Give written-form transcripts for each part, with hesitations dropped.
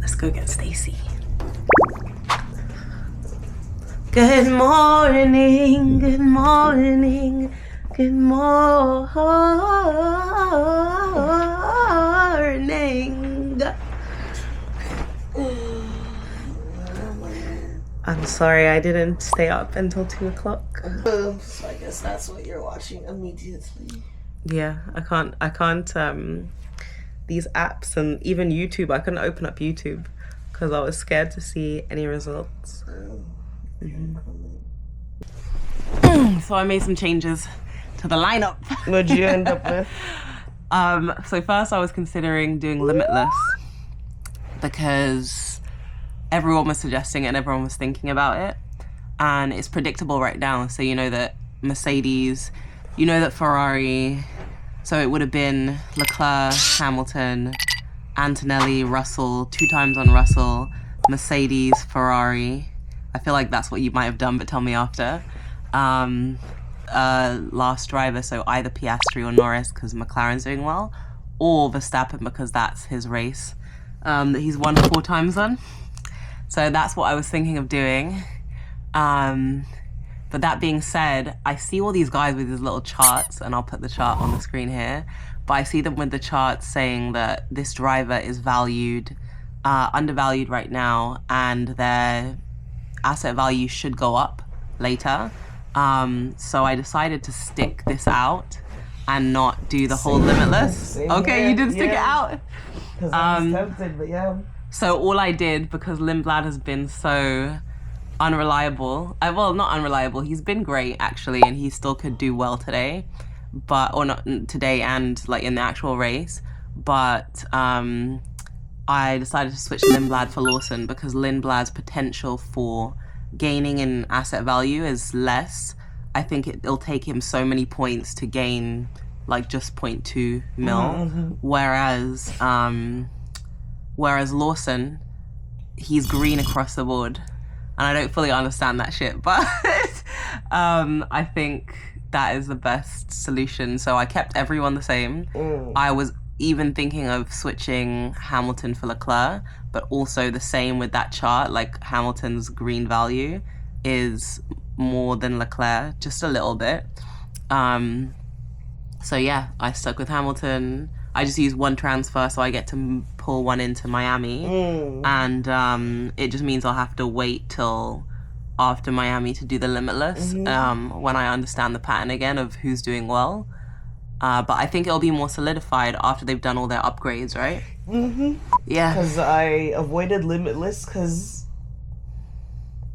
Let's go get Stacey. Good morning, good morning, good morning. I'm sorry, I didn't stay up until 2 o'clock. So I guess that's what you're watching immediately. Yeah, I can't, these apps and even YouTube, I couldn't open up YouTube because I was scared to see any results. So I made some changes to the lineup. What'd you end up with? So first I was considering doing Limitless because everyone was suggesting it and everyone was thinking about it. And it's predictable right now. So you know that Mercedes, you know that Ferrari, so it would have been Leclerc, Hamilton, Antonelli, Russell, 2 times on Russell, Mercedes, Ferrari. I feel like that's what you might have done, but tell me after. Last driver, so either Piastri or Norris because McLaren's doing well, or Verstappen because that's his race that he's won 4 times on. So that's what I was thinking of doing. But that being said, I see all these guys with these little charts, and I'll put the chart on the screen here, but I see them with the charts saying that this driver is undervalued right now, and their asset value should go up later. So I decided to stick this out and not do the whole Limitless. Okay, here. you did stick it out. Because I was tempted, but yeah. So all I did, because Lindblad has been so unreliable, well, not unreliable, he's been great actually, and he still could do well today, or not today and like in the actual race, but I decided to switch Lindblad for Lawson because Lindblad's potential for gaining in asset value is less. I think it'll take him so many points to gain like just 0.2 mil, whereas Lawson, he's green across the board. And I don't fully understand that shit, but I think that is the best solution. So I kept everyone the same. I was even thinking of switching Hamilton for Leclerc, but also the same with that chart, like Hamilton's green value is more than Leclerc, just a little bit. So yeah, I stuck with Hamilton. I just used 1 transfer, so I get to pull 1 into Miami. And it just means I'll have to wait till after Miami to do the Limitless, when I understand the pattern again of who's doing well. But I think it'll be more solidified after they've done all their upgrades, right? Yeah. Because I avoided Limitless because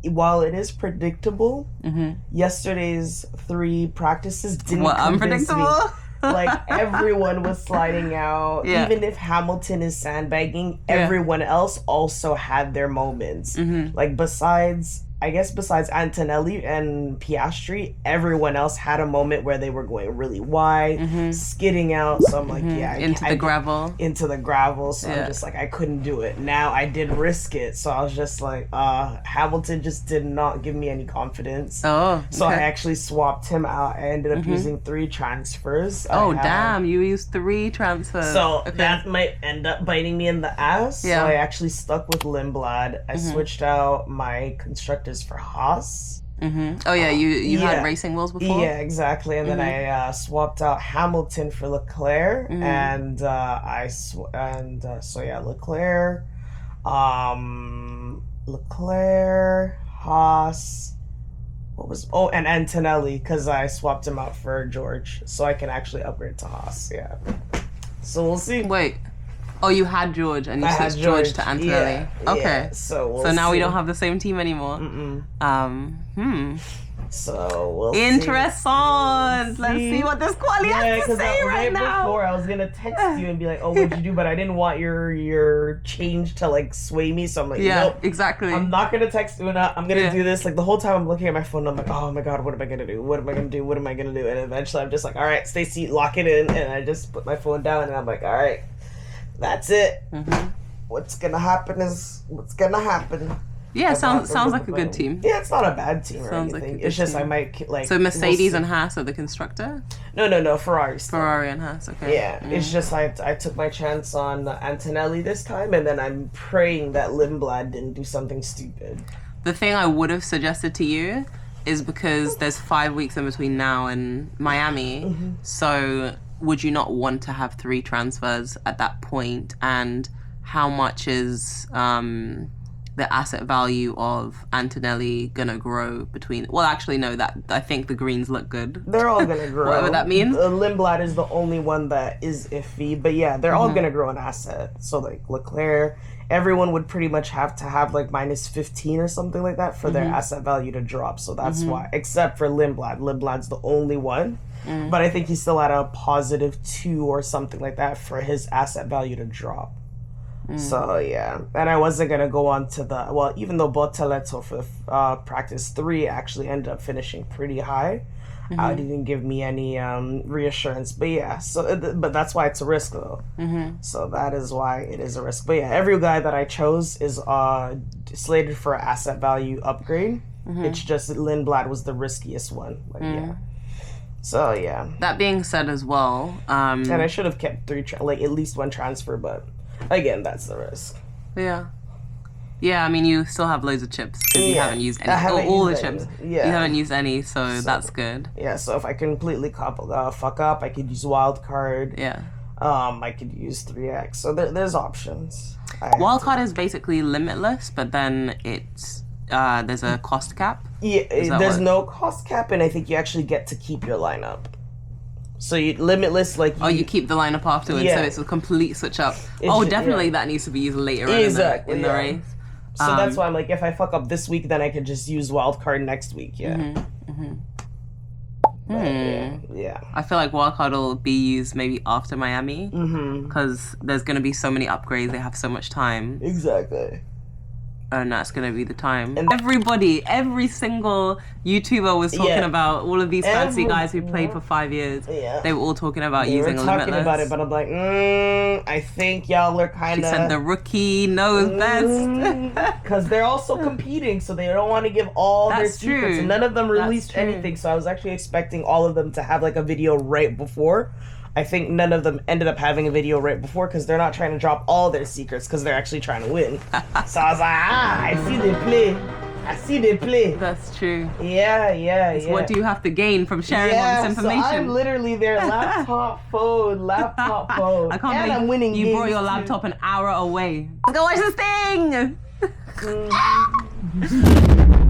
while it is predictable, yesterday's 3 practices didn't convince me. Like, everyone was sliding out. Yeah. Even if Hamilton is sandbagging, everyone else also had their moments. Like, besides Antonelli and Piastri, everyone else had a moment where they were going really wide, skidding out. So I'm like, into the gravel. So I'm just like, I couldn't do it. Now I did risk it. So I was just like, Hamilton just did not give me any confidence. So I actually swapped him out. I ended up using 3 transfers. Damn, you used 3 transfers. So that might end up biting me in the ass. So I actually stuck with Lindblad. I switched out my constructors for Haas. Oh yeah, you had racing wheels before? Yeah, exactly. And then I swapped out Hamilton for Leclerc, and Leclerc, Haas. And Antonelli, because I swapped him out for George, so I can actually upgrade to Haas. Yeah. So we'll see. Wait. Oh, you had George and you switched George to Antonelli. Okay. So now we don't have the same team anymore. So we'll Interessant. Let's see what this quality has to say right now. Before I was gonna text you and be like, "Oh, what'd you do?" But I didn't want your change to like sway me, so I'm like, "Nope, exactly. I'm not gonna text Una. I'm gonna do this." Like the whole time I'm looking at my phone, I'm like, "Oh my god, what am I gonna do? What am I gonna do? What am I gonna do?" And eventually, I'm just like, "All right, Stacey, lock it in," and I just put my phone down, and I'm like, "All right, that's it. What's gonna happen is what's gonna happen." Yeah, sounds like a good team. Yeah, it's not a bad team or Sounds like anything. a It's good just team. I might like. So Mercedes we'll and Haas are the constructor? No, Ferrari. Still. Ferrari and Haas, okay. Yeah, it's just I took my chance on Antonelli this time, and then I'm praying that Lindblad didn't do something stupid. The thing I would have suggested to you is because there's 5 weeks in between now and Miami, so would you not want to have 3 transfers at that point? And how much is the asset value of Antonelli gonna grow between? Well, actually, no. That I think the greens look good. They're all gonna grow. Whatever that means. Lindblad is the only one that is iffy, but yeah, they're all gonna grow an asset. So like Leclerc, everyone would pretty much have to have like minus 15 or something like that for their asset value to drop. So that's why, except for Lindblad. Lindblad's the only one. But I think he's still at a positive 2 or something like that for his asset value to drop. So yeah, and I wasn't gonna go on to the even though Bortoleto for practice 3 actually ended up finishing pretty high, it didn't give me any reassurance. But yeah, but that's why it's a risk though. So that is why it is a risk. But yeah, every guy that I chose is slated for an asset value upgrade. It's just that Lindblad was the riskiest one. Like yeah. So yeah. That being said, as well, and I should have kept 3 at least 1 transfer, but. Again, that's the risk. Yeah. I mean, you still have loads of chips because you haven't used any. All the chips. Yeah. You haven't used any, so that's good. Yeah. So if I completely fuck up, I could use Wildcard. Yeah. I could use 3x. So there's options. Wildcard is basically limitless, but then it's there's a cost cap. Yeah. There's no cost cap, and I think you actually get to keep your lineup. So you limitless you keep the lineup afterwards, so it's a complete switch up. Definitely that needs to be used later on in the race. So that's why I'm like, if I fuck up this week, then I could just use wildcard next week. Yeah. Yeah. I feel like wildcard will be used maybe after Miami because there's going to be so many upgrades. They have so much time. Exactly. And that's going to be the time. And every single YouTuber was talking about all of these fancy guys who played for 5 years. Yeah. They were all talking about using Limitless. They were talking about it, but I'm like, I think y'all are kind of... She said the rookie knows best. Because they're also competing, so they don't want to give all their secrets. And none of them released anything, so I was actually expecting all of them to have like a video right before. I think none of them ended up having a video right before because they're not trying to drop all their secrets because they're actually trying to win. So I was like, I see they play. That's true. Yeah. What do you have to gain from sharing all this information? So I'm literally their laptop phone. I can't believe I'm winning you brought your laptop an hour away. Let's go watch this thing!